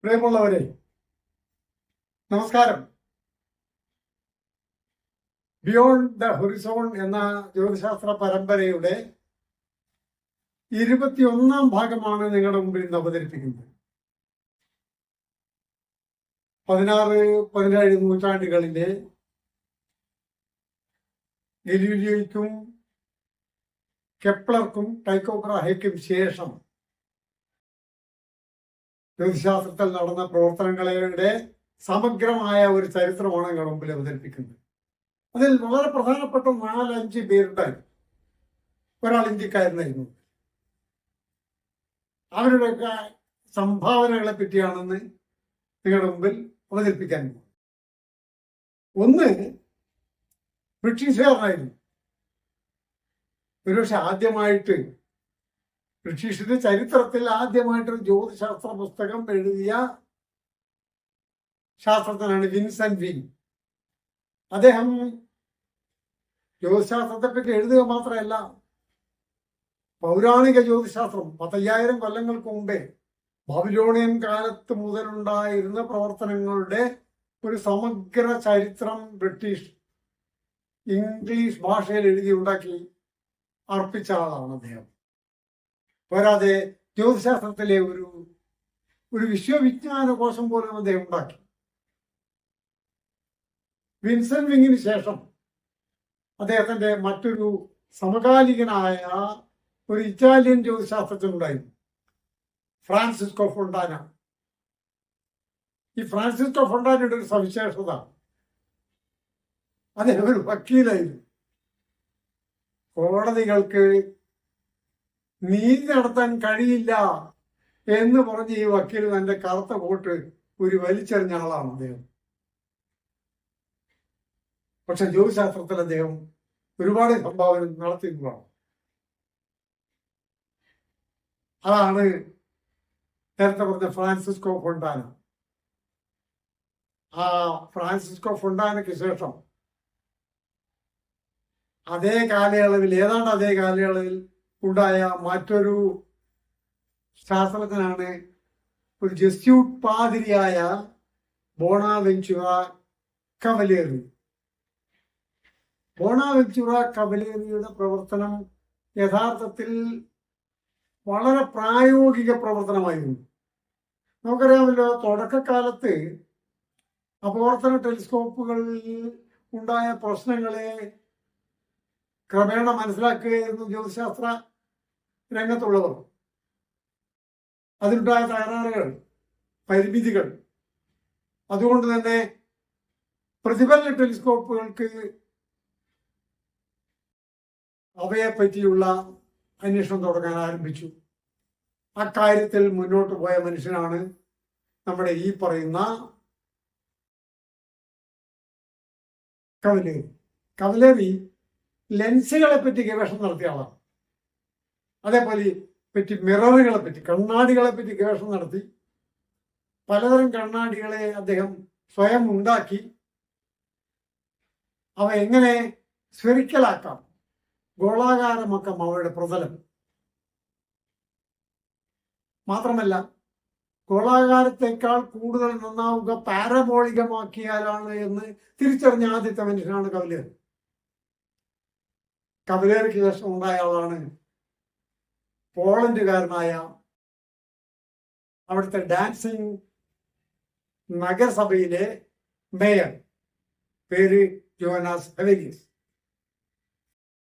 പ്രിയമുള്ളവരെ, നമസ്കാരം. Beyond the Horizon എന്ന ജ്യോതിശാസ്ത്ര പരമ്പരയുടെ 21ാം ഭാഗമാണ് നിങ്ങളുടെ മുമ്പിൽ ഇന്ന് അവതരിപ്പിക്കുന്നത്. 16-17 നൂറ്റാണ്ടുകളിലെ ഗലീലിയോയ്ക്കും കെപ്ലർക്കും ടൈക്കോ ബ്രാഹയ്ക്കും ശേഷം ജ്യോതിശാസ്ത്രത്തിൽ നടന്ന പ്രവർത്തനങ്ങളുടെ സമഗ്രമായ ഒരു ചരിത്രമാണ് നിങ്ങളുടെ മുമ്പിൽ അവതരിപ്പിക്കുന്നത്. അതിൽ വളരെ പ്രധാനപ്പെട്ട 4-5 പേരുണ്ടായി. ഒരാൾ ഇന്ത്യക്കാരനായിരുന്നു. അവരുടെയൊക്കെ സംഭാവനകളെ പറ്റിയാണെന്ന് നിങ്ങളുടെ മുമ്പിൽ അവതരിപ്പിക്കാൻ പോകുന്നത്. ഒന്ന് ബ്രിട്ടീഷുകാരനായിരുന്നു. ഒരുപക്ഷെ ആദ്യമായിട്ട് ബ്രിട്ടീഷിന്റെ ചരിത്രത്തിൽ ആദ്യമായിട്ടൊരു ജ്യോതിശാസ്ത്ര പുസ്തകം എഴുതിയ ശാസ്ത്രജ്ഞനാണ് വിൻസെന്റ് വിങ്. അദ്ദേഹം ജ്യോതിശാസ്ത്രത്തെ പറ്റി എഴുതുക മാത്രമല്ല, പൗരാണിക ജ്യോതിശാസ്ത്രം 15,000 കൊല്ലങ്ങൾക്ക് മുമ്പേ ബാബിലോണിയൻ കാലത്ത് മുതലുണ്ടായിരുന്ന പ്രവർത്തനങ്ങളുടെ ഒരു സമഗ്ര ചരിത്രം ഇംഗ്ലീഷ് ഭാഷയിൽ എഴുതി ഉണ്ടാക്കി അർപ്പിച്ച ആളാണ് അദ്ദേഹം. പോരാതെ ജ്യോതിശാസ്ത്രത്തിലെ ഒരു വിശ്വവിജ്ഞാന കോശം പോലും അദ്ദേഹം ഉണ്ടാക്കി. വിൻസെന്റ് വിങ്ങിന് ശേഷം അദ്ദേഹത്തിന്റെ മറ്റൊരു സമകാലികനായ ഒരു ഇറ്റാലിയൻ ജ്യോതിശാസ്ത്രജ്ഞനുണ്ടായിരുന്നു, ഫ്രാൻസിസ്കോ ഫൊണ്ടാന. ഈ ഫ്രാൻസിസ്കോ ഫൊണ്ടാനയുടെ ഒരു സവിശേഷത, അദ്ദേഹം ഒരു വക്കീലായിരുന്നു. കോടതികൾക്ക് നീതി നടത്താൻ കഴിയില്ല എന്ന് പറഞ്ഞ് ഈ വക്കീൽ തന്റെ കറുത്ത കോട്ട് ഒരു വലിച്ചെറിഞ്ഞ ആളാണ് അദ്ദേഹം. പക്ഷെ ജ്യോതിശാസ്ത്രത്തിൽ അദ്ദേഹം ഒരുപാട് സംഭാവന നടത്തിയിരുന്നതാണ്. അതാണ് നേരത്തെ പറഞ്ഞ ഫ്രാൻസിസ്കോ ഫൊണ്ടാന. ആ ഫ്രാൻസിസ്കോ ഫൊണ്ടാനയ്ക്ക് ശേഷം ഏതാണ്ട് അതേ കാലയളവിൽ ഉണ്ടായ മറ്റൊരു ശാസ്ത്രജ്ഞനാണ് ഒരു ജെസ്യൂട്ട് പാതിരിയായ ബോണാവെഞ്ചുറ കവലേറി. ബോണാവെഞ്ചുറ കവലേറിയുടെ പ്രവർത്തനം യഥാർത്ഥത്തിൽ വളരെ പ്രായോഗിക പ്രവർത്തനമായിരുന്നു. നമുക്കറിയാമല്ലോ, തുടക്കകാലത്ത് അപവർത്തന ടെലിസ്കോപ്പുകളിൽ ഉണ്ടായ പ്രശ്നങ്ങളെ ക്രമേണ മനസ്സിലാക്കുകയായിരുന്നു ജ്യോതിശാസ്ത്ര രംഗത്തുള്ളവർ. അതിലുണ്ടായ തകരാറുകൾ, പരിമിതികൾ, അതുകൊണ്ട് തന്നെ പ്രതിഫലന ടെലിസ്കോപ്പുകൾക്ക് അവയെ പറ്റിയുള്ള അന്വേഷണം തുടങ്ങാൻ ആരംഭിച്ചു. അക്കാര്യത്തിൽ മുന്നോട്ട് പോയ മനുഷ്യനാണ് നമ്മുടെ ഈ പറയുന്ന കവലേറി. കവലേറി ലെൻസുകളെ പറ്റി ഗവേഷണം നടത്തിയ ആളാണ്. അതേപോലെ മിററുകളെ പറ്റി, കണ്ണാടികളെ പറ്റി ഗവേഷണം നടത്തി. പലതരം കണ്ണാടികളെ അദ്ദേഹം സ്വയം ഉണ്ടാക്കി. അവ എങ്ങനെ സ്ഫെറിക്കലാക്കാം, ഗോളാകാരമാക്കാം അവയുടെ പ്രതലം. മാത്രമല്ല, ഗോളാകാരത്തെക്കാൾ കൂടുതൽ നന്നാവുക പാരബോളികമാക്കിയാലാണ് എന്ന് തിരിച്ചറിഞ്ഞ ആദ്യത്തെ മനുഷ്യനാണ് കവലേറി. കവലേറിക്ക് ശേഷം ഉണ്ടായ ആളാണ് പോളണ്ടുകാരനായ അവിടുത്തെ ഡാൻസിങ് നഗരസഭയിലെ മേയർ, പേര് ജോനാസ് ഹവേലിയസ്.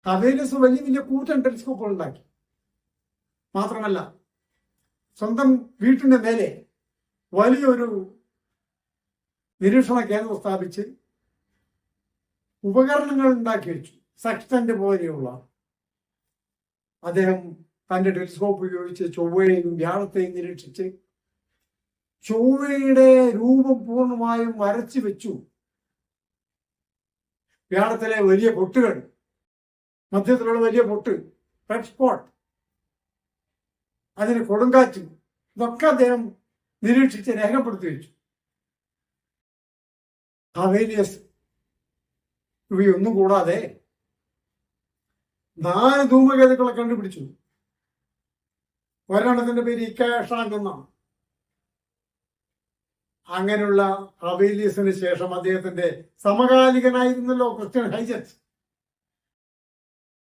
ഹവേലിയസ് വലിയ വലിയ കൂറ്റൻ ടെലിസ്കോപ്പുകൾ ഉണ്ടാക്കി. മാത്രമല്ല, സ്വന്തം വീട്ടിന്റെ മേലെ വലിയൊരു നിരീക്ഷണ കേന്ദ്രം സ്ഥാപിച്ച് ഉപകരണങ്ങൾ ഉണ്ടാക്കി വെച്ചു. സെക്സ്റ്റന്റ് പോലെയുള്ള. അദ്ദേഹം തന്റെ ടെലിസ്കോപ്പ് ഉപയോഗിച്ച് ചൊവ്വയെയും വ്യാഴത്തെയും നിരീക്ഷിച്ച് ചൊവ്വയുടെ രൂപം പൂർണ്ണമായും വരച്ചു വെച്ചു. വ്യാഴത്തിലെ വലിയ പൊട്ടുകൾ, മധ്യത്തിലുള്ള വലിയ പൊട്ട്, റെഡ് സ്പോട്ട്, അതിന് കൊടുങ്കാറ്റ്, ഇതൊക്കെ അദ്ദേഹം നിരീക്ഷിച്ച് രേഖപ്പെടുത്തി വെച്ചു. ഹവേലിയസ് ഇവയൊന്നും കൂടാതെ 4 ധൂമകേതുക്കളെ കണ്ടുപിടിച്ചു. ഒരെണ്ണത്തിന്റെ പേര് ഇക്കാഷാങ് എന്നാണ്. അങ്ങനെയുള്ള ഹവേലിയസിന് ശേഷം അദ്ദേഹത്തിന്റെ സമകാലികനായിരുന്നല്ലോ Christian Huygens.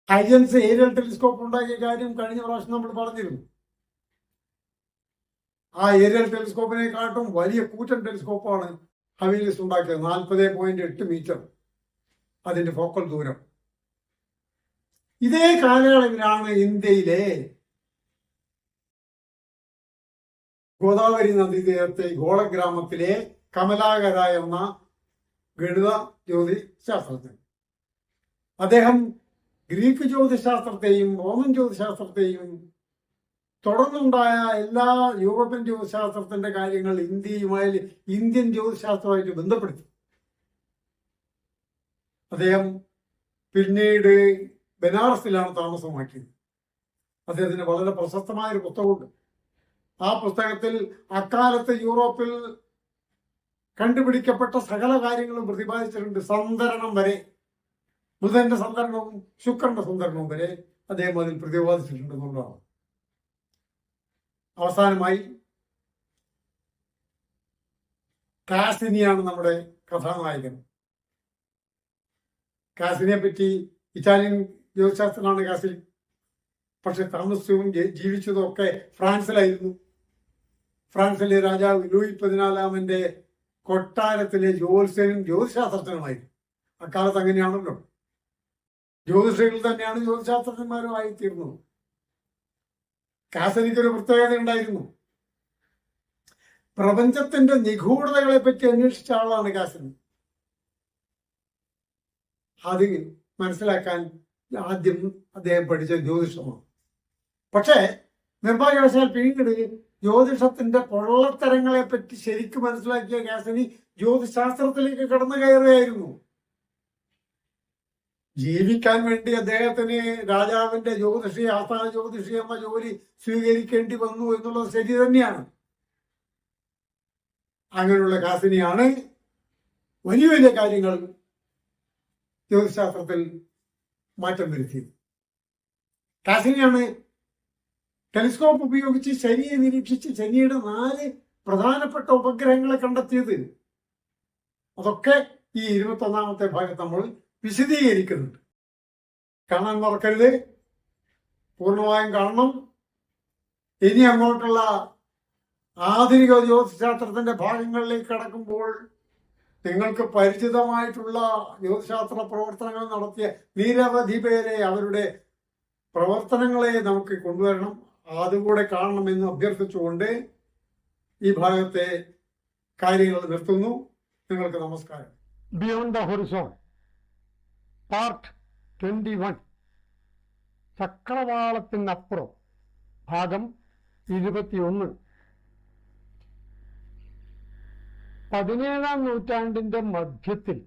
Huygens aerial telescope ഉണ്ടാക്കിയ കാര്യം കഴിഞ്ഞ പ്രാവശ്യം നമ്മൾ പറഞ്ഞിരുന്നു. ആ ഏരിയൽ ടെലിസ്കോപ്പിനെക്കാട്ടും വലിയ കൂറ്റൻ ടെലിസ്കോപ്പാണ് ഹവേലിയസ് ഉണ്ടാക്കിയത്. 40.8 മീറ്റർ അതിന്റെ ഫോക്കൽ ദൂരം. ഇതേ കാലയളവിലാണ് ഇന്ത്യയിലെ ഗോദാവരി നദീതീരത്തെ ഗോളഗ്രാമത്തിലെ കമലാകര എന്ന ഗണിത ജ്യോതിശാസ്ത്രജ്ഞൻ, അദ്ദേഹം ഗ്രീക്ക് ജ്യോതിശാസ്ത്രത്തെയും റോമൻ ജ്യോതിശാസ്ത്രത്തെയും തുടർന്നുണ്ടായ എല്ലാ യൂറോപ്യൻ ജ്യോതിശാസ്ത്രത്തിന്റെ കാര്യങ്ങൾ ഇന്ത്യൻ ജ്യോതിശാസ്ത്രമായിട്ട് ബന്ധപ്പെടുത്തി. അദ്ദേഹം പിന്നീട് ബനാറസിലാണ് താമസമാക്കിയത്. അദ്ദേഹത്തിന് വളരെ പ്രശസ്തമായ ഒരു പുസ്തകമുണ്ട്. ആ പുസ്തകത്തിൽ അക്കാലത്ത് യൂറോപ്പിൽ കണ്ടുപിടിക്കപ്പെട്ട സകല കാര്യങ്ങളും പ്രതിപാദിച്ചിട്ടുണ്ട്. സന്തരണം വരെ, ബുധന്റെ സന്തരണവും ശുക്രന്റെ സന്തരണവും വരെ അദ്ദേഹം അതിൽ പ്രതിപാദിച്ചിട്ടുണ്ടെന്നുള്ളതാണ്. അവസാനമായി കാസിനിയാണ് നമ്മുടെ കഥാനായകൻ. കാസിനിയെ പറ്റി ഇറ്റാലിയൻ ജ്യോതിശാസ്ത്രനാണ് കാസിനി. പക്ഷെ താമസവും ജീവിച്ചതും ഒക്കെ ഫ്രാൻസിലായിരുന്നു. ഫ്രാൻസിലെ രാജാവ് ലൂയി 14 കൊട്ടാരത്തിലെ ജ്യോത്സ്യനും ജ്യോതിശാസ്ത്രജ്ഞനുമായിരുന്നു. അക്കാലത്ത് അങ്ങനെയാണല്ലോ, ജ്യോതിഷികൾ തന്നെയാണ് ജ്യോതിശാസ്ത്രജ്ഞന്മാരുമായി തീർന്നത്. കാസനിക്കൊരു പ്രത്യേകത ഉണ്ടായിരുന്നു. പ്രപഞ്ചത്തിന്റെ നിഗൂഢതകളെ പറ്റി അന്വേഷിച്ച ആളാണ് കാസനി. അത് മനസ്സിലാക്കാൻ ആദ്യം അദ്ദേഹം പഠിച്ച ജ്യോതിഷമാണ്. പക്ഷേ നിർഭാഗ്യവശാൽ പിന്നീട് ജ്യോതിഷത്തിന്റെ പൊള്ളത്തരങ്ങളെ പറ്റി ശരിക്കും മനസ്സിലാക്കിയ കാസനി ജ്യോതിശാസ്ത്രത്തിലേക്ക് കടന്നു കയറുകയായിരുന്നു. ജീവിക്കാൻ വേണ്ടി അദ്ദേഹത്തിന് രാജാവിന്റെ ജ്യോതിഷി, ആസ്ഥാന ജ്യോതിഷി എന്ന ജോലി സ്വീകരിക്കേണ്ടി വന്നു എന്നുള്ളത് ശരി തന്നെയാണ്. അങ്ങനെയുള്ള കാസിനിയാണ് വലിയ വലിയ കാര്യങ്ങൾ ജ്യോതിശാസ്ത്രത്തിൽ മാറ്റം വരുത്തിയത്. കാസിനിയാണ് ടെലിസ്കോപ്പ് ഉപയോഗിച്ച് ശനിയെ നിരീക്ഷിച്ച് ശനിയുടെ 4 പ്രധാനപ്പെട്ട ഉപഗ്രഹങ്ങളെ കണ്ടെത്തിയത്. അതൊക്കെ ഈ 21ാമത്തെ ഭാഗത്ത് നമ്മൾ വിശദീകരിക്കുന്നുണ്ട്. കാണാൻ മറക്കരുത്, പൂർണ്ണമായും കാണണം. ഇനി അങ്ങോട്ടുള്ള ആധുനിക ജ്യോതിശാസ്ത്രത്തിന്റെ ഭാഗങ്ങളിലേക്ക് കടക്കുമ്പോൾ നിങ്ങൾക്ക് പരിചിതമായിട്ടുള്ള ജ്യോതിശാസ്ത്ര പ്രവർത്തനങ്ങൾ നടത്തിയ നിരവധി പേരെ, അവരുടെ പ്രവർത്തനങ്ങളെ നമുക്ക് കൊണ്ടുവരണം. അതുകൂടെ കാണണമെന്ന് അഭ്യർത്ഥിച്ചുകൊണ്ട് ഈ ഭാഗത്തെ കാര്യങ്ങൾ നിർത്തുന്നു. നിങ്ങൾക്ക് നമസ്കാരം. ബിയോണ്ട് ദ ഹൊറിസോൺ പാർട്ട് 21 ചക്രവാളത്തിനപ്പുറം ഭാഗം 21. 17ാം നൂറ്റാണ്ടിന്റെ മധ്യത്തിൽ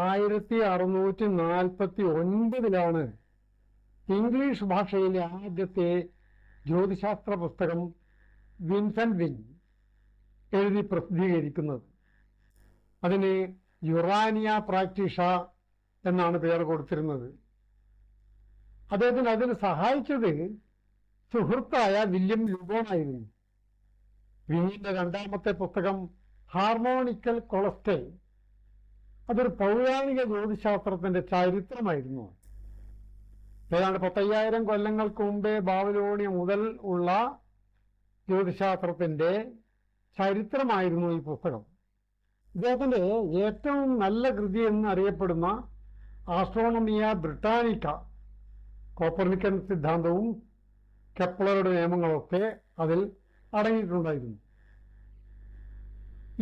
1649 ഇംഗ്ലീഷ് ഭാഷയിലെ ആദ്യത്തെ ജ്യോതിശാസ്ത്ര പുസ്തകം വിൻസെന്റ് വിങ് എഴുതി പ്രസിദ്ധീകരിക്കുന്നത്. അതിന് യുറാനിയ പ്രാക്ടീഷ എന്നാണ് പേര് കൊടുത്തിരുന്നത്. അദ്ദേഹത്തിന് അതിന് സഹായിച്ചത് സുഹൃത്തായ വില്യം ലുബോണായിരുന്നു. വിങ്ങിന്റെ 2ാമത്തെ പുസ്തകം ഹാർമോണിക്കൽ കൊളസ്റ്റേ അതൊരു പൗരാണിക ജ്യോതിശാസ്ത്രത്തിന്റെ ചരിത്രമായിരുന്നു. ഏതാണ്ട് 10,000 കൊല്ലങ്ങൾക്ക് മുമ്പേ ബാബിലോണിയ മുതൽ ഉള്ള ജ്യോതിശാസ്ത്രത്തിന്റെ ചരിത്രമായിരുന്നു ഈ പുസ്തകം. ഇദ്ദേഹത്തിന്റെ ഏറ്റവും നല്ല കൃതി എന്ന് അറിയപ്പെടുന്ന ആസ്ട്രോണമിയ ബ്രിട്ടാനിക്ക, കോപ്പർനിക്കൻ സിദ്ധാന്തവും കെപ്ലറുടെ നിയമങ്ങളൊക്കെ അതിൽ അടങ്ങിയിട്ടുണ്ടായിരുന്നു.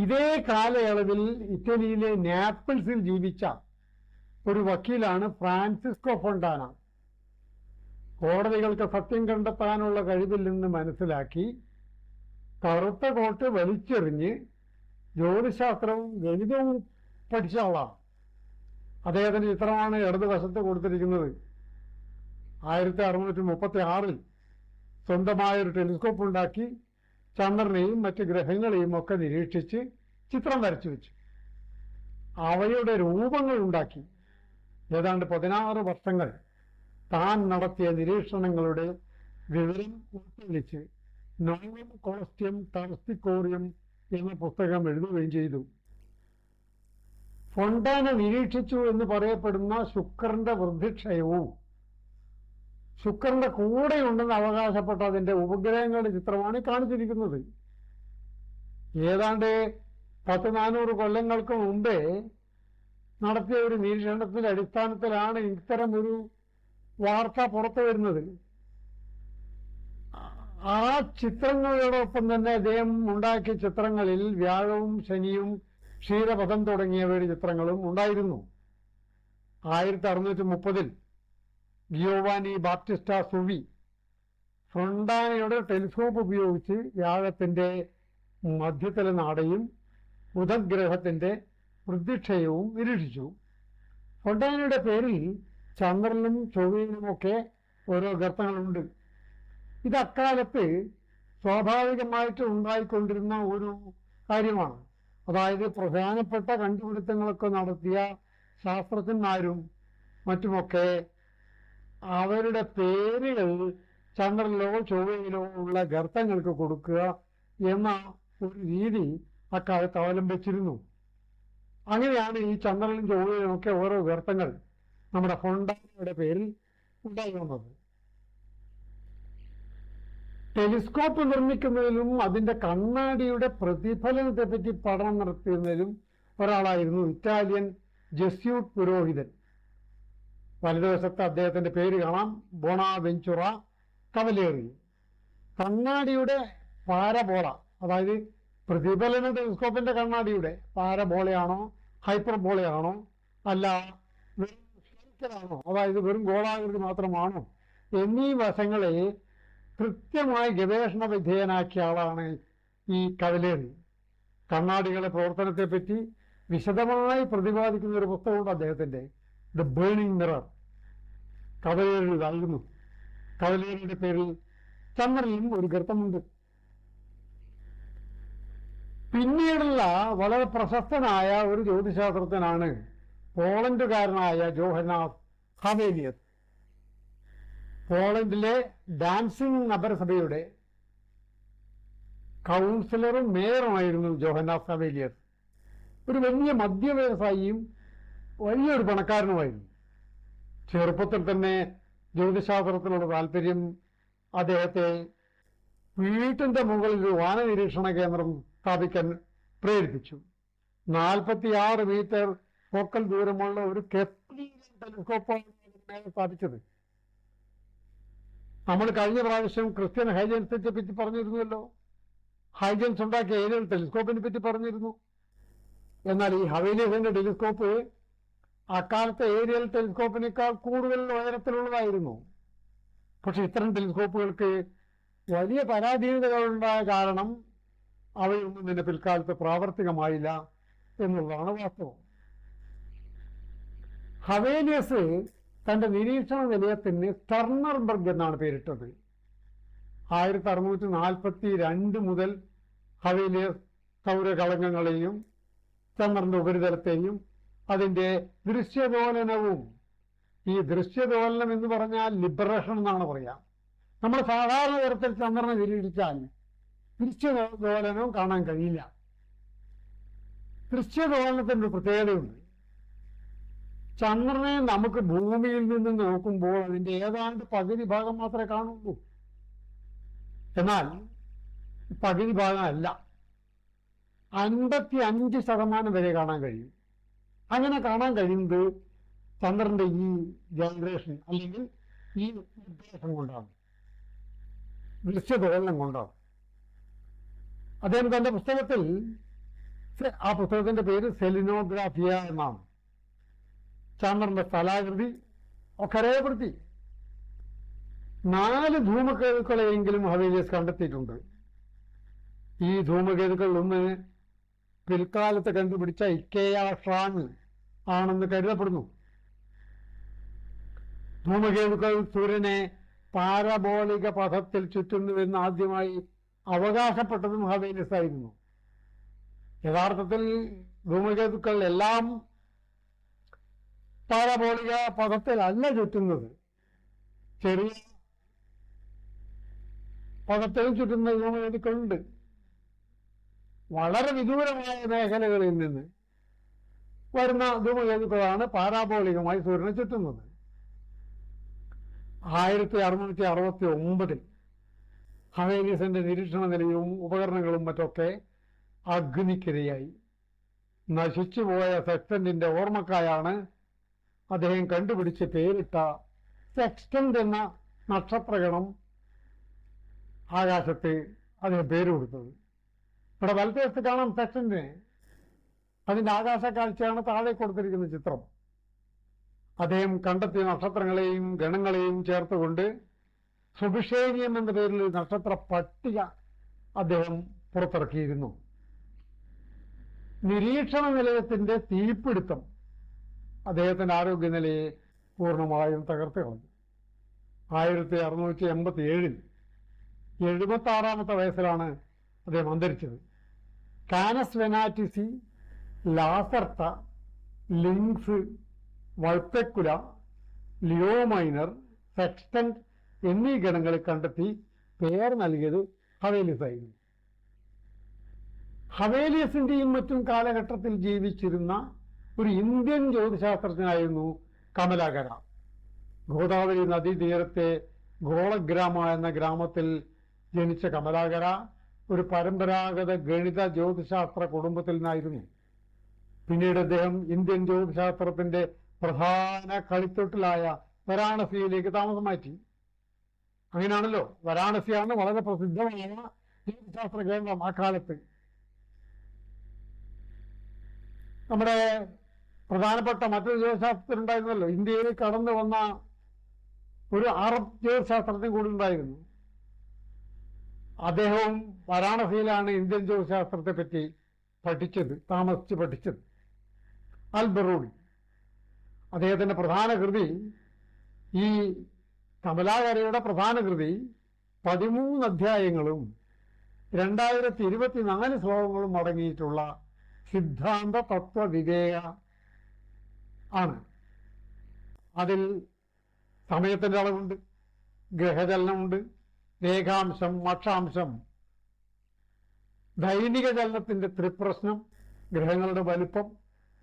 ഇതേ കാലയളവിൽ ഇറ്റലിയിലെ നാപ്പിൾസിൽ ജീവിച്ച ഒരു വക്കീലാണ് ഫ്രാൻസിസ്കോ ഫൊണ്ടാന. കോടതികൾക്ക് സത്യം കണ്ടെത്താനുള്ള കഴിവില്ലെന്ന് മനസ്സിലാക്കി കറുത്ത കോട്ട് വലിച്ചെറിഞ്ഞ് ജ്യോതിശാസ്ത്രവും ഗണിതവും പഠിച്ച ആളാണ്. അദ്ദേഹത്തിന്റെ ചിത്രമാണ് ഇടതുവശത്ത് കൊടുത്തിരിക്കുന്നത്. 1636 സ്വന്തമായൊരു ടെലിസ്കോപ്പ് ഉണ്ടാക്കി ചന്ദ്രനെയും മറ്റ് ഗ്രഹങ്ങളെയും ഒക്കെ നിരീക്ഷിച്ച് ചിത്രം വരച്ചു വെച്ചു. അവയുടെ രൂപങ്ങൾ ഉണ്ടാക്കി. ഏതാണ്ട് 16 വർഷങ്ങൾ താൻ നടത്തിയ നിരീക്ഷണങ്ങളുടെ വിവരം ഉൾക്കൊള്ളിച്ച് നോവം കോളസ്റ്റിയം ടർസ്റ്റിക്കോറിയം എന്ന പുസ്തകം എഴുതുകയും ചെയ്തു. ഫൊണ്ടാന നിരീക്ഷിച്ചു എന്ന് പറയപ്പെടുന്ന ശുക്രന്റെ വൃദ്ധിക്ഷയവും ശുക്രന്റെ കൂടെയുണ്ടെന്ന് അവകാശപ്പെട്ട അതിന്റെ ഉപഗ്രഹങ്ങളുടെ ചിത്രമാണ് കാണിച്ചിരിക്കുന്നത്. ഏതാണ്ട് 400 കൊല്ലങ്ങൾക്ക് മുമ്പേ നടത്തിയ ഒരു നിരീക്ഷണത്തിന്റെ അടിസ്ഥാനത്തിലാണ് ഇത്തരം ഒരു വാർത്ത പുറത്തു വരുന്നത്. ആ ചിത്രങ്ങളോടൊപ്പം തന്നെ അദ്ദേഹം ഉണ്ടാക്കിയ ചിത്രങ്ങളിൽ വ്യാഴവും ശനിയും ക്ഷീരപഥം തുടങ്ങിയവയുടെ ചിത്രങ്ങളും ഉണ്ടായിരുന്നു. 1630 ഗിയോവാനി ബാപ്റ്റിസ്റ്റ സുവി ഫ്രൊണ്ടാനയുടെ ടെലിസ്കോപ്പ് ഉപയോഗിച്ച് വ്യാഴത്തിന്റെ മധ്യത്തിലെ നാടയും ബുധഗ്രഹത്തിന്റെ വൃദ്ധിക്ഷയവും നിരീക്ഷിച്ചു. ഫൊണ്ടാനയുടെ പേരിൽ ചന്ദ്രനിലും ചൊവ്വയിലുമൊക്കെ ഓരോ ഗർത്തങ്ങളുണ്ട്. ഇത് അക്കാലത്ത് സ്വാഭാവികമായിട്ട് ഉണ്ടായിക്കൊണ്ടിരുന്ന ഒരു കാര്യമാണ്. അതായത് പ്രധാനപ്പെട്ട കണ്ടുപിടുത്തങ്ങളൊക്കെ നടത്തിയ ശാസ്ത്രജ്ഞന്മാരും മറ്റുമൊക്കെ അവരുടെ പേരുകൾ ചന്ദ്രനിലോ ചൊവ്വയിലോ ഉള്ള ഗർത്തങ്ങൾക്ക് കൊടുക്കുക എന്ന ഒരു രീതി അക്കാലത്ത് അവലംബിച്ചിരുന്നു. അങ്ങനെയാണ് ഈ ചന്ദ്രനിലും ചൊവ്വയിലും ഒക്കെ ഓരോ ഗർത്തങ്ങൾ നമ്മുടെ ഫൊണ്ടാനയുടെ പേരിൽ ഉണ്ടായി വന്നത്. ടെലിസ്കോപ്പ് നിർമ്മിക്കുന്നതിലും അതിന്റെ കണ്ണാടിയുടെ പ്രതിഫലനത്തെപ്പറ്റി പഠനം നടത്തുന്നതിലും ഒരാളായിരുന്നു ഇറ്റാലിയൻ ജെസ്യൂട്ട് പുരോഹിതൻ. വലതുവശത്ത് അദ്ദേഹത്തിന്റെ പേര് കാണാം, ബോണാവെഞ്ചുറ കവലേറി. കണ്ണാടിയുടെ പാരബോള, അതായത് പ്രതിഫലന ടെലിസ്കോപ്പിന്റെ കണ്ണാടിയുടെ പാരബോളയാണോ ഹൈപ്പർബോളയാണോ അല്ല വെറും സ്ഫെറിക്കലാണോ, അതായത് വെറും ഗോളാകൃതി മാത്രമാണോ എന്നീ വശങ്ങളെ കൃത്യമായി ഗവേഷണ വിധേയനാക്കിയ ആളാണ് ഈ കവലേറി. കണ്ണാടികളുടെ പ്രവർത്തനത്തെപ്പറ്റി വിശദമായി പ്രതിപാദിക്കുന്ന ഒരു പുസ്തകമുണ്ട് അദ്ദേഹത്തിന്റെ, ദ ബേണിംഗ് മിറർ. കവലേറി നൽകുന്നു. കവലേറിയുടെ പേരിൽ ചന്ദ്രനിലും ഒരു ഗർത്തമുണ്ട്. പിന്നീടുള്ള വളരെ പ്രശസ്തനായ ഒരു ജ്യോതിശാസ്ത്രജ്ഞനാണ് പോളണ്ടുകാരനായ ജോഹന്നാസ് ഹവേലിയസ്. പോളണ്ടിലെ ഡാൻസിംഗ് നഗരസഭയുടെ കൗൺസിലറും മേയറുമായിരുന്നു ജോഹന്നാസ് ഹവേലിയസ്. ഒരു വലിയ മദ്യ വ്യവസായിയും വലിയൊരു പണക്കാരനുമായിരുന്നു. ചെറുപ്പത്തിൽ തന്നെ ജ്യോതിശാസ്ത്രത്തിലുള്ള താല്പര്യം അദ്ദേഹത്തെ വീട്ടിന്റെ മുകളിൽ ഒരു വാന നിരീക്ഷണ കേന്ദ്രം സ്ഥാപിക്കാൻ പ്രേരിപ്പിച്ചു. 46 മീറ്റർ ഫോക്കൽ ദൂരമുള്ള ഒരു കെപ്ലർ ടെലിസ്കോപ്പാണ് സ്ഥാപിച്ചത്. നമ്മൾ കഴിഞ്ഞ പ്രാവശ്യം ക്രിസ്ത്യൻ ഹൈജൻസിനെ പറ്റി പറഞ്ഞിരുന്നല്ലോ. ഹൈജൻസ് ഉണ്ടാക്കിയ ഏരിയൽ ടെലിസ്കോപ്പിനെ പറ്റി പറഞ്ഞിരുന്നു. എന്നാൽ ഈ ഹവേലിയസിന്റെ ടെലിസ്കോപ്പ് അക്കാലത്തെ ഏരിയൽ ടെലിസ്കോപ്പിനേക്കാൾ കൂടുതൽ ഉയരത്തിലുള്ളതായിരുന്നു. പക്ഷെ ഇത്തരം ടെലിസ്കോപ്പുകൾക്ക് വലിയ പരാധീനതകളുണ്ടായ കാരണം അവയൊന്നും തന്നെ പിൽക്കാലത്ത് പ്രാവർത്തികമായില്ല എന്നുള്ളതാണ് വാസ്തവം. ഹവേലിയസ് തന്റെ നിരീക്ഷണ നിലയത്തിന് സ്റ്റർണർബർഗ് എന്നാണ് പേരിട്ടത്. 1642 മുതൽ ഹവേലിയസ് സൗരകളങ്കങ്ങളെയും ചന്ദ്രന്റെ ഉപരിതലത്തെയും അതിന്റെ ദൃശ്യദോലനവും, ഈ ദൃശ്യദോലനം എന്ന് പറഞ്ഞാൽ ലിബറേഷൻ എന്നാണ് പറയാം. നമ്മൾ സാധാരണ തരത്തിൽ ചന്ദ്രനെ നിരീക്ഷിച്ചാൽ ദൃശ്യദോലനം കാണാൻ കഴിയില്ല. ദൃശ്യദോലനത്തിൻ്റെ പ്രത്യേകതയുണ്ട്. ചന്ദ്രനെ നമുക്ക് ഭൂമിയിൽ നിന്ന് നോക്കുമ്പോൾ അതിന്റെ ഏതാണ്ട് പകുതി ഭാഗം മാത്രമേ കാണുള്ളൂ. എന്നാൽ പകുതി ഭാഗമല്ല, 55% വരെ കാണാൻ കഴിയും. അങ്ങനെ കാണാൻ കഴിയുന്നത് ചന്ദ്രന്റെ ഈ ജനറേഷൻ അല്ലെങ്കിൽ ഈ നിർദ്ദേശം കൊണ്ടാണ്, ദൃശ്യദോലനം കൊണ്ടാണ്. അദ്ദേഹം തന്റെ പുസ്തകത്തിൽ, ആ പുസ്തകത്തിന്റെ പേര് സെലിനോഗ്രാഫിയ എന്നാണ്, ചന്ദ്രന്റെ സ്ഥലാകൃതി ഒക്കെ രേഖപ്പെടുത്തി. 4 ധൂമകേതുക്കളെയെങ്കിലും ഹവേലിയസ് കണ്ടെത്തിയിട്ടുണ്ട്. ഈ ധൂമകേതുക്കൾ ഒന്ന് പിൽക്കാലത്ത് കണ്ടുപിടിച്ച ഇക്കേയ ഷ്രാങ് ആണെന്ന് കരുതപ്പെടുന്നു. ധൂമകേതുക്കൾ സൂര്യനെ പാരബോളിക പഥത്തിൽ ചുറ്റുന്നുവെന്ന് ആദ്യമായി അവകാശപ്പെട്ടതും ഹവേലിസ് ആയിരുന്നു. യഥാർത്ഥത്തിൽ ധൂമകേതുക്കൾ എല്ലാം പാരബോളിക പഥത്തിലല്ല ചുറ്റുന്നത്. ചെറിയ പഥത്തിലും ചുറ്റുന്ന ധൂമകേതുക്കളുണ്ട്. വളരെ വിദൂരമായ മേഖലകളിൽ നിന്ന് വരുന്ന ധൂമകേതുക്കളാണ് പാരാബോളികമായി സൂര്യനെ ചുറ്റുന്നത്. 1669 ഹവേലിസിന്റെ നിരീക്ഷണ നിലയവും ഉപകരണങ്ങളും മറ്റൊക്കെ അഗ്നിക്കിരയായി. നശിച്ചുപോയ സെക്സ്റ്റന്റിന്റെ ഓർമ്മക്കായാണ് അദ്ദേഹം കണ്ടുപിടിച്ച് പേരിട്ട സെക്സ്റ്റന്റ് എന്ന നക്ഷത്രഗണം ആകാശത്ത് അദ്ദേഹം പേര് കൊടുത്തത്. ഇവിടെ വലത്തേക്ക് കാണാം സെക്സ്റ്റന്റിനെ. അതിന്റെ ആകാശ കാഴ്ചയാണ് താഴെ കൊടുത്തിരിക്കുന്ന ചിത്രം. അദ്ദേഹം കണ്ടെത്തിയ നക്ഷത്രങ്ങളെയും ഗണങ്ങളെയും ചേർത്തുകൊണ്ട് സുഭിക്ഷേനിയം എന്ന പേരിൽ ഒരു നക്ഷത്ര പട്ടിക അദ്ദേഹം പുറത്തിറക്കിയിരുന്നു. നിരീക്ഷണ നിലയത്തിന്റെ തീപിടുത്തം അദ്ദേഹത്തിന്റെ ആരോഗ്യനിലയെ പൂർണ്ണമായും തകർത്ത് കളഞ്ഞു. 1687 76-ാമത്തെ വയസ്സിലാണ് അദ്ദേഹം അന്തരിച്ചത്. കാനസ് വെനാറ്റിസി, ലാസർട്ട, ലിങ്സ്, വൾപെക്കുല, ലിയോ മൈനർ, സെക്സ്റ്റന്റ് എന്നീ ഗണങ്ങളെ കണ്ടെത്തി പേര് നൽകിയത് ഹവേലിസ് ആയിരുന്നു. ഹവേലിയസിന്റെയും മറ്റും കാലഘട്ടത്തിൽ ജീവിച്ചിരുന്ന ഒരു ഇന്ത്യൻ ജ്യോതിശാസ്ത്രജ്ഞനായിരുന്നു കമലാകര. ഗോദാവരി നദീതീരത്തെ ഗോളഗ്രാമ എന്ന ഗ്രാമത്തിൽ ജനിച്ച കമലാകര ഒരു പരമ്പരാഗത ഗണിത ജ്യോതിശാസ്ത്ര കുടുംബത്തിൽ നിന്നായിരുന്നു. പിന്നീട് അദ്ദേഹം ഇന്ത്യൻ ജ്യോതിശാസ്ത്രത്തിന്റെ പ്രധാന കളിത്തൊട്ടിലായ വാരാണസിയിലേക്ക് താമസം മാറ്റി. അങ്ങനെയാണല്ലോ, വാരാണസിയാണ് വളരെ പ്രസിദ്ധമായ ജ്യോതിശാസ്ത്ര കേന്ദ്രം ആ കാലത്ത്. നമ്മുടെ പ്രധാനപ്പെട്ട മറ്റൊരു ജ്യോതിശാസ്ത്രത്തിനുണ്ടായിരുന്നല്ലോ, ഇന്ത്യയിൽ കടന്നു വന്ന ഒരു അറബ് ജ്യോതിശാസ്ത്രജ്ഞൻ കൂടി ഉണ്ടായിരുന്നു. അദ്ദേഹവും വാരാണസിയിലാണ് ഇന്ത്യൻ ജ്യോതിശാസ്ത്രത്തെ പറ്റി താമസിച്ച് പഠിച്ചത്. അൽ ബറൂണി. അദ്ദേഹത്തിന്റെ പ്രധാന കൃതി, ഈ കമലാകരയുടെ പ്രധാന കൃതി 13 അധ്യായങ്ങളും 2024 ശ്ലോകങ്ങളും അടങ്ങിയിട്ടുള്ള സിദ്ധാന്ത തത്വവിവേക ആണ്. അതിൽ സമയത്തിന്റെ അളവുണ്ട്, ഗ്രഹചലനമുണ്ട്, രേഖാംശം, അക്ഷാംശം, ദൈനിക ചലനത്തിന്റെ ത്രിപ്രശ്നം, ഗ്രഹങ്ങളുടെ വലുപ്പം,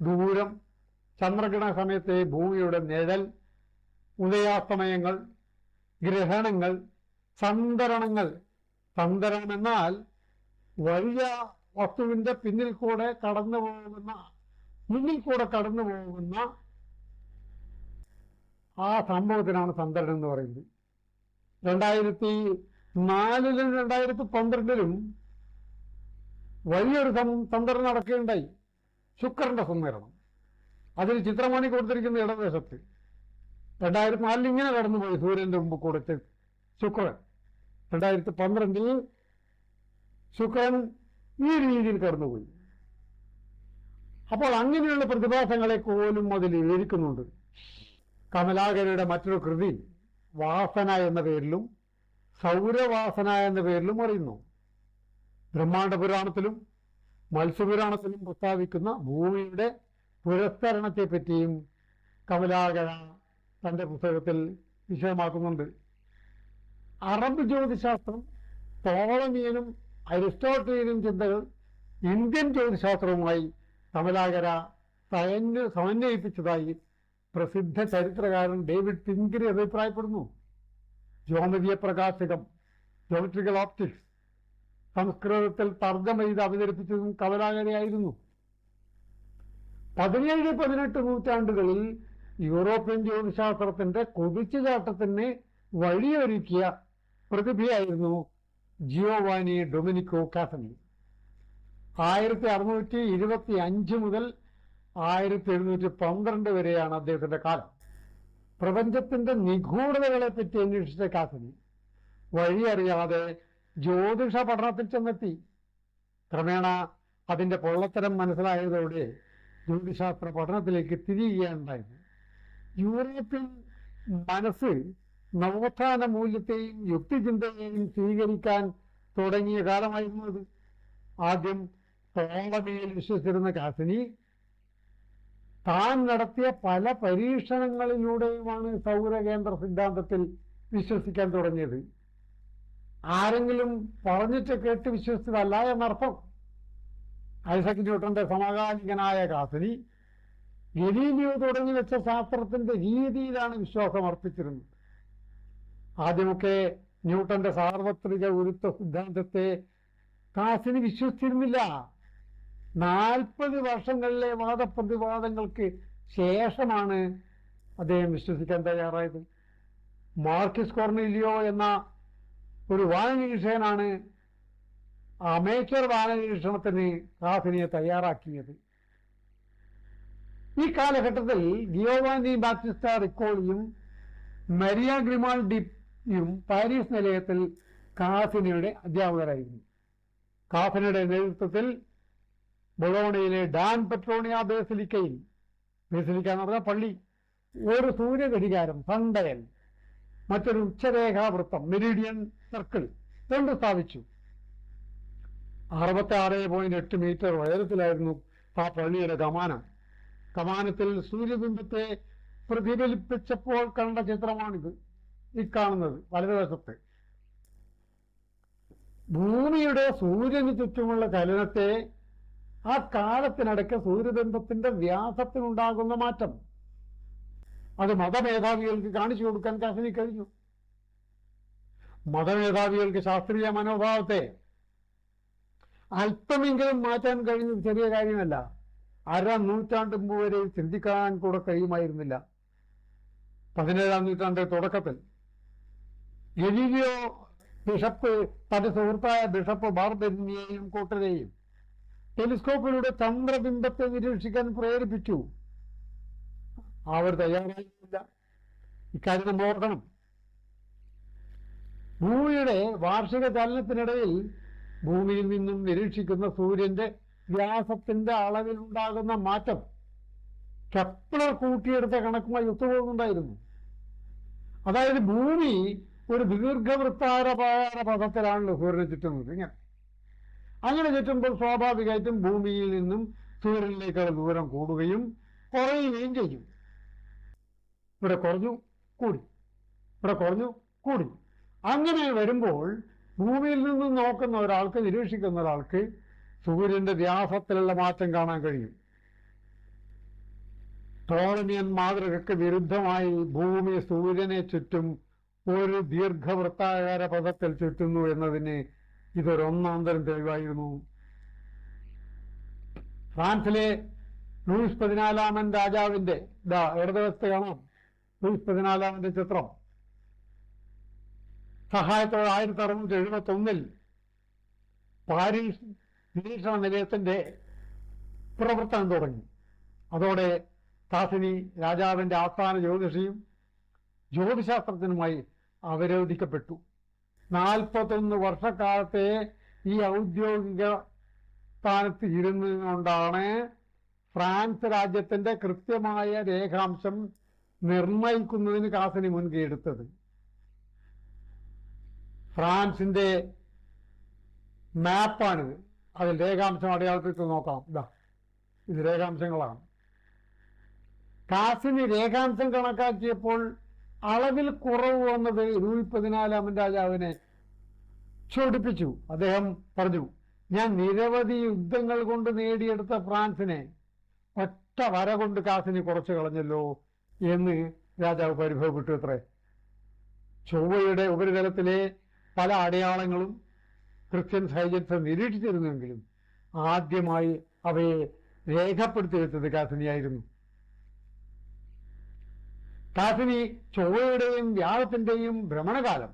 ദൂരം, ചന്ദ്രഗ്രഹണ സമയത്തെ ഭൂമിയുടെ നിഴൽ, ഉദയാസ്തമയങ്ങൾ, ഗ്രഹണങ്ങൾ, സന്തരണങ്ങൾ. സന്തരണം എന്നാൽ വലിയ വസ്തുവിന്റെ മുന്നിൽ കൂടെ കടന്നു പോകുന്ന ആ സംഭവത്തിനാണ് സന്തരണം എന്ന് പറയുന്നത്. 2004-ലും 2012-ലും വലിയൊരു സന്തരണം നടക്കുകയുണ്ടായി, ശുക്രന്റെ സമ്മേളനം. അതിൽ ചിത്രമാണ് കൊടുത്തിരിക്കുന്ന ഇടതുവശത്ത്. 2004 ഇങ്ങനെ കടന്നുപോയി സൂര്യന്റെ മുമ്പ് കൂടെ ശുക്രൻ. 2012 ശുക്രൻ ഈ രീതിയിൽ കടന്നുപോയി. അപ്പോൾ അങ്ങനെയുള്ള പ്രതിഭാസങ്ങളെ പോലും അതിൽ വിവരിക്കുന്നുണ്ട്. കമലാകരയുടെ മറ്റൊരു കൃതി വാസന എന്ന പേരിലും സൗരവാസന എന്ന പേരിലും അറിയുന്നു. ബ്രഹ്മാണ്ഡ പുരാണത്തിലും മത്സ്യപുരാണത്തിലും പ്രസ്താവിക്കുന്ന ഭൂമിയുടെ പുരസ്കരണത്തെ പറ്റിയും കമലാകര തന്റെ പുസ്തകത്തിൽ വിഷയമാക്കുന്നുണ്ട്. അറബ് ജ്യോതിശാസ്ത്രം, ടോളമിയനും അരിസ്റ്റോട്ടലിയനും ചിന്തകൾ ഇന്ത്യൻ ജ്യോതിശാസ്ത്രവുമായി കമലാകര സമന്വയിപ്പിച്ചതായി പ്രസിദ്ധ ചരിത്രകാരൻ ഡേവിഡ് പിൻഗ്രി അഭിപ്രായപ്പെടുന്നു. ജ്യോമതീയ പ്രകാശകം, ജോമെട്രിക്കൽ ഓപ്റ്റിക്സ് സംസ്കൃതത്തിൽ തർജ്ജമ ചെയ്ത് അവതരിപ്പിച്ചതും കമലാകരയായിരുന്നു. 17-18 നൂറ്റാണ്ടുകളിൽ യൂറോപ്യൻ ജ്യോതിശാസ്ത്രത്തിന്റെ കുതിച്ചുചാട്ടത്തിന് വഴിയൊരുക്കിയ പ്രതിഭയായിരുന്നു ജിയോവാനി ഡൊമിനിക്കോ കാസനി. 1625 മുതൽ 1712 വരെയാണ് അദ്ദേഹത്തിന്റെ കാലം. പ്രപഞ്ചത്തിന്റെ നിഗൂഢതകളെ പറ്റി അന്വേഷിച്ച കാസനി വഴിയറിയാതെ ജ്യോതിഷ പഠനത്തിൽ ചെന്നെത്തി. ക്രമേണ അതിന്റെ പൊള്ളത്തരം മനസ്സിലായതോടെ ജ്യോതിശാസ്ത്ര പഠനത്തിലേക്ക് തിരിയുകയുണ്ടായത്. യൂറോപ്യൻ മനസ്സ് നവോത്ഥാന മൂല്യത്തെയും യുക്തിചിന്തയെയും സ്വീകരിക്കാൻ തുടങ്ങിയ കാലമായിരുന്നു അത്. ആദ്യം ടോളമിയിൽ വിശ്വസിച്ചിരുന്ന കാസിനി താൻ നടത്തിയ പല പരീക്ഷണങ്ങളിലൂടെയുമാണ് സൗരകേന്ദ്ര സിദ്ധാന്തത്തിൽ വിശ്വസിക്കാൻ തുടങ്ങിയത്. ആരെങ്കിലും പറഞ്ഞിട്ട് കേട്ട് വിശ്വസിച്ചതല്ല എന്നർത്ഥം. ഐസക് ന്യൂട്ടന്റെ സമകാലികനായ കാസിനി ഗലീലിയോ തുടങ്ങി വെച്ച ശാസ്ത്രത്തിന്റെ രീതിയിലാണ് വിശ്വാസം അർപ്പിച്ചിരുന്നത്. ആദ്യമൊക്കെ ന്യൂട്ടന്റെ സാർവത്രിക ഗുരുത്വ സിദ്ധാന്തത്തെ കാസിനി വിശ്വസിച്ചിരുന്നില്ല. 40 വർഷങ്ങളിലെ വാദപ്രതിവാദങ്ങൾക്ക് ശേഷമാണ് അദ്ദേഹം വിശ്വസിക്കാൻ തയ്യാറായത്. മാർക്കിസ് കോർണീലിയോ എന്ന ഒരു വാനനിരീക്ഷകനാണ് അമേച്ചർ വാനനിരീക്ഷണത്തിന് കാസിനിയെ തയ്യാറാക്കിയത്. ഈ കാലഘട്ടത്തിൽ ഗിയോവാനി ബാറ്റിസ്റ്റ റിക്കോളിയും മരിയ ഗ്രിമാൾഡിയും പാരീസ് നിലയത്തിൽ കാസിനിയുടെ അധ്യാപകരായിരുന്നു. കാസിനിയുടെ നേതൃത്വത്തിൽ ബൊളോണയിലെ ഡാൻ പെട്രോണിയ ബേസിലിക്ക എന്ന് പറഞ്ഞ പള്ളി, ഒരു സൂര്യഘടികാരം സൺഡയൽ, മറ്റൊരു ഉച്ചരേഖാവൃത്തം മെരീഡിയൻ സർക്കിൾ രണ്ട് സ്ഥാപിച്ചു. 66.8 മീറ്റർ ഉയരത്തിലായിരുന്നു ആ പള്ളിയുടെ കമാനം. കമാനത്തിൽ സൂര്യബിംബത്തെ പ്രതിഫലിപ്പിച്ചപ്പോൾ കണ്ട ചിത്രമാണിത്, ഈ കാണുന്നത് വലതുവശത്ത്. ഭൂമിയുടെ സൂര്യന് ചുറ്റുമുള്ള ചലനത്തെ ആ കാലത്തിനടക്ക് സൂര്യബിംബത്തിന്റെ വ്യാസത്തിനുണ്ടാകുന്ന മാറ്റം അത് മതമേധാവികൾക്ക് കാണിച്ചു കൊടുക്കാൻ കാസിനി കഴിഞ്ഞു. മതമേധാവികൾക്ക് ശാസ്ത്രീയ മനോഭാവത്തെ അല്പമെങ്കിലും മാറ്റാൻ കഴിഞ്ഞത് ചെറിയ കാര്യമല്ല. 1/2 നൂറ്റാണ്ട് മുമ്പ് വരെ ചിന്തിക്കാൻ കൂടെ കഴിയുമായിരുന്നില്ല. 17-ാം നൂറ്റാണ്ട് തുടക്കത്തിൽ ഗലീലിയോ ബിഷപ്പ് തന്റെ സുഹൃത്തായ ബിഷപ്പ് ബാർബെറിനെയും കൂട്ടരെയും ടെലിസ്കോപ്പിലൂടെ ചന്ദ്രബിംബത്തെ നിരീക്ഷിക്കാൻ പ്രേരിപ്പിച്ചു. അവർ തയ്യാറായില്ല. ഇക്കാര്യം നമ്മൾ ഓർക്കണം. ഭൂമിയുടെ വാർഷിക ചലനത്തിനിടയിൽ ഭൂമിയിൽ നിന്നും നിരീക്ഷിക്കുന്ന സൂര്യന്റെ വ്യാസത്തിന്റെ അളവിലുണ്ടാകുന്ന മാറ്റം കെപ്ലർ കൂട്ടിയെടുത്ത കണക്കുമായി ഒത്തുപോകുന്നുണ്ടായിരുന്നു. അതായത് ഭൂമി ഒരു ദീർഘവൃത്താകാര പഥത്തിലാണല്ലോ സൂര്യനെ ചുറ്റുന്നത്. അങ്ങനെ ചുറ്റുമ്പോൾ സ്വാഭാവികമായിട്ടും ഭൂമിയിൽ നിന്നും സൂര്യനിലേക്കുള്ള ദൂരം കൂടുകയും കുറയുകയും ചെയ്യും. ഇവിടെ കുറഞ്ഞു കൂടി, ഇവിടെ കുറഞ്ഞു കൂടി. അങ്ങനെ വരുമ്പോൾ ഭൂമിയിൽ നിന്നും നോക്കുന്ന ഒരാൾക്ക്, നിരീക്ഷിക്കുന്ന ഒരാൾക്ക് സൂര്യന്റെ വ്യാസത്തിലുള്ള മാറ്റം കാണാൻ കഴിയും. ടോളമിയൻ മാതൃകയ്ക്ക് വിരുദ്ധമായി ഭൂമി സൂര്യനെ ചുറ്റും ഒരു ദീർഘവൃത്താകാര പഥത്തിൽ ചുറ്റുന്നു എന്നതിന് ഇതൊരു ഒന്നാന്തരം തെളിവായിരുന്നു. ഫ്രാൻസിലെ ലൂയിസ് 14 രാജാവിന്റെ ഇടതുവശത്ത് കാണാം ലൂയിസ് 14 ചിത്രം. സഹായത്തോടെ 1671 പാരീസ് നിരീക്ഷണ നിലയത്തിന്റെ പ്രവർത്തനം തുടങ്ങി. അതോടെ കാസിനി രാജാവിന്റെ ആസ്ഥാന ജ്യോതിഷിയും ജ്യോതിശാസ്ത്രജ്ഞനുമായി അവരോധിക്കപ്പെട്ടു. 41 വർഷക്കാലത്തെ ഈ ഔദ്യോഗിക സ്ഥാനത്ത് ഇരുന്നുകൊണ്ടാണ് ഫ്രാൻസ് രാജ്യത്തിന്റെ കൃത്യമായ രേഖാംശം നിർണയിക്കുന്നതിന് കാസിനി മുൻകൈ എടുത്തത്. ഫ്രാൻസിന്റെ മാപ്പാണിത്. അതിൽ രേഖാംശം അടയാളത്തിൽ നോക്കാം. ഇത് രേഖാംശങ്ങളാണ്. കാസിനി രേഖാംശം കണക്കാക്കിയപ്പോൾ അളവിൽ കുറവ് വന്നത് ലൂയി 14 രാജാവിനെ ചൊടിപ്പിച്ചു. അദ്ദേഹം പറഞ്ഞു, ഞാൻ നിരവധി യുദ്ധങ്ങൾ കൊണ്ട് നേടിയെടുത്ത ഫ്രാൻസിനെ ഒറ്റ വര കൊണ്ട് കാസിനി കുറച്ചു കളഞ്ഞല്ലോ എന്ന് രാജാവ് പരിഭവപ്പെട്ടു. അത്രേ. ചൊവ്വയുടെ ഉപരിതലത്തിലെ പല അടയാളങ്ങളും ക്രിസ്ത്യൻ സൈന്യത്തെ നിരീക്ഷിച്ചിരുന്നുവെങ്കിലും ആദ്യമായി അവയെ രേഖപ്പെടുത്തി വെച്ചത് കാസിനിയായിരുന്നു. കാസിനി ചൊവ്വയുടെയും വ്യാഴത്തിന്റെയും ഭ്രമണകാലം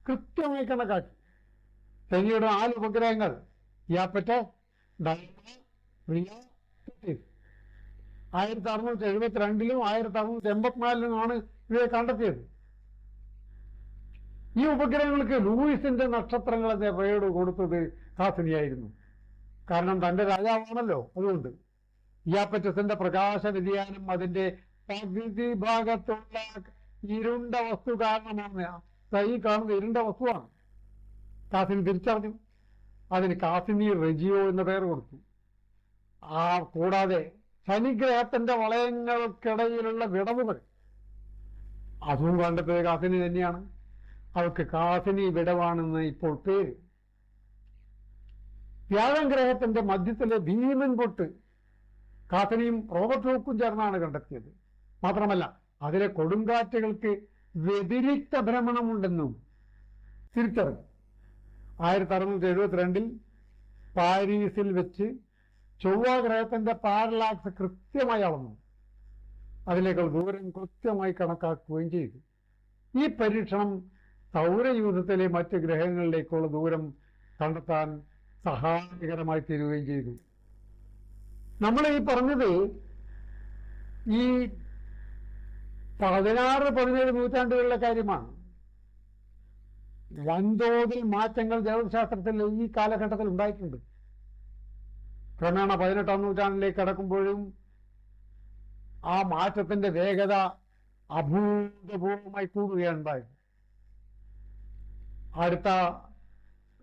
കൃത്യമായി കണക്കാക്കി. ശനിയുടെ 4 ഉപഗ്രഹങ്ങൾ യാപ്പറ്റ്, ഡയന, റിയ, 1672 1684 ഇവയെ കണ്ടെത്തിയത്. ഈ ഉപഗ്രഹങ്ങൾക്ക് ലൂയിസിന്റെ നക്ഷത്രങ്ങൾ എന്ന പേര് കൊടുത്തത് കാസിനിയായിരുന്നു. കാരണം തന്റെ രാജാവാണല്ലോ, അതുകൊണ്ട് ഇയാപെറ്റസിന്റെ പ്രകാശ വ്യതിയാനം അതിന്റെ പകുതി ഭാഗത്തുള്ള ഇരുണ്ട വസ്തു കാരണമാണ്. ഈ കാണുന്ന ഇരുണ്ട വസ്തുവാണ്. കാസിനി തിരിച്ചറിഞ്ഞു. അതിന് കാസിനി റെജിയോ എന്ന പേര് കൊടുത്തു. കൂടാതെ ശനിഗ്രഹത്തിന്റെ വളയങ്ങൾക്കിടയിലുള്ള വിടവുകൾ അതും കണ്ടെത്തിയത് കാസിനി തന്നെയാണ്. അവർക്ക് കാസിനി വിടവാണെന്ന് ഇപ്പോൾ പേര്. വ്യാഴം ഗ്രഹത്തിന്റെ മധ്യത്തിലെ ഭീമൻ പൊട്ട് കാസിനിയും റോബർട്ട് ഹൂക്കും ചേർന്നാണ് കണ്ടെത്തിയത്. മാത്രമല്ല അതിലെ കൊടുങ്കാറ്റുകൾക്ക് വ്യതിരിക്ത ഭ്രമണമുണ്ടെന്നും തിരിച്ചറിഞ്ഞു. 1672 പാരീസിൽ വെച്ച് ചൊവ്വ ഗ്രഹത്തിന്റെ പാരലാക്സ് കൃത്യമായി അളന്നു. അതിലേക്കുള്ള ദൂരം കൃത്യമായി കണക്കാക്കുകയും ചെയ്തു. ഈ പരീക്ഷണം സൗരയൂഥത്തിലെ മറ്റ് ഗ്രഹങ്ങളിലേക്കുള്ള ദൂരം കണ്ടെത്താൻ സഹായകരമായി തീരുകയും ചെയ്തു. നമ്മൾ ഈ പറഞ്ഞത് ഈ 16-17 നൂറ്റാണ്ടുകളിലെ കാര്യമാണ്. വൻതോതിൽ മാറ്റങ്ങൾ ജ്യോതിശാസ്ത്രത്തിൽ ഈ കാലഘട്ടത്തിൽ ഉണ്ടായിട്ടുണ്ട്. ക്രമേണ 18-ാം നൂറ്റാണ്ടിലേക്ക് കടക്കുമ്പോഴും ആ മാറ്റത്തിന്റെ വേഗത അഭൂതപൂർവമായി കൂടുകയാണ് ഉണ്ടായത്. അടുത്ത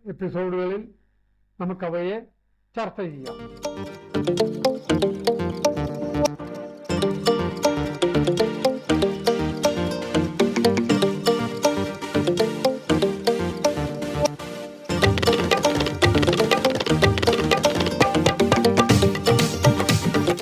എപ്പിസോഡുകളിൽ നമുക്കവയെ ചർച്ച ചെയ്യാം.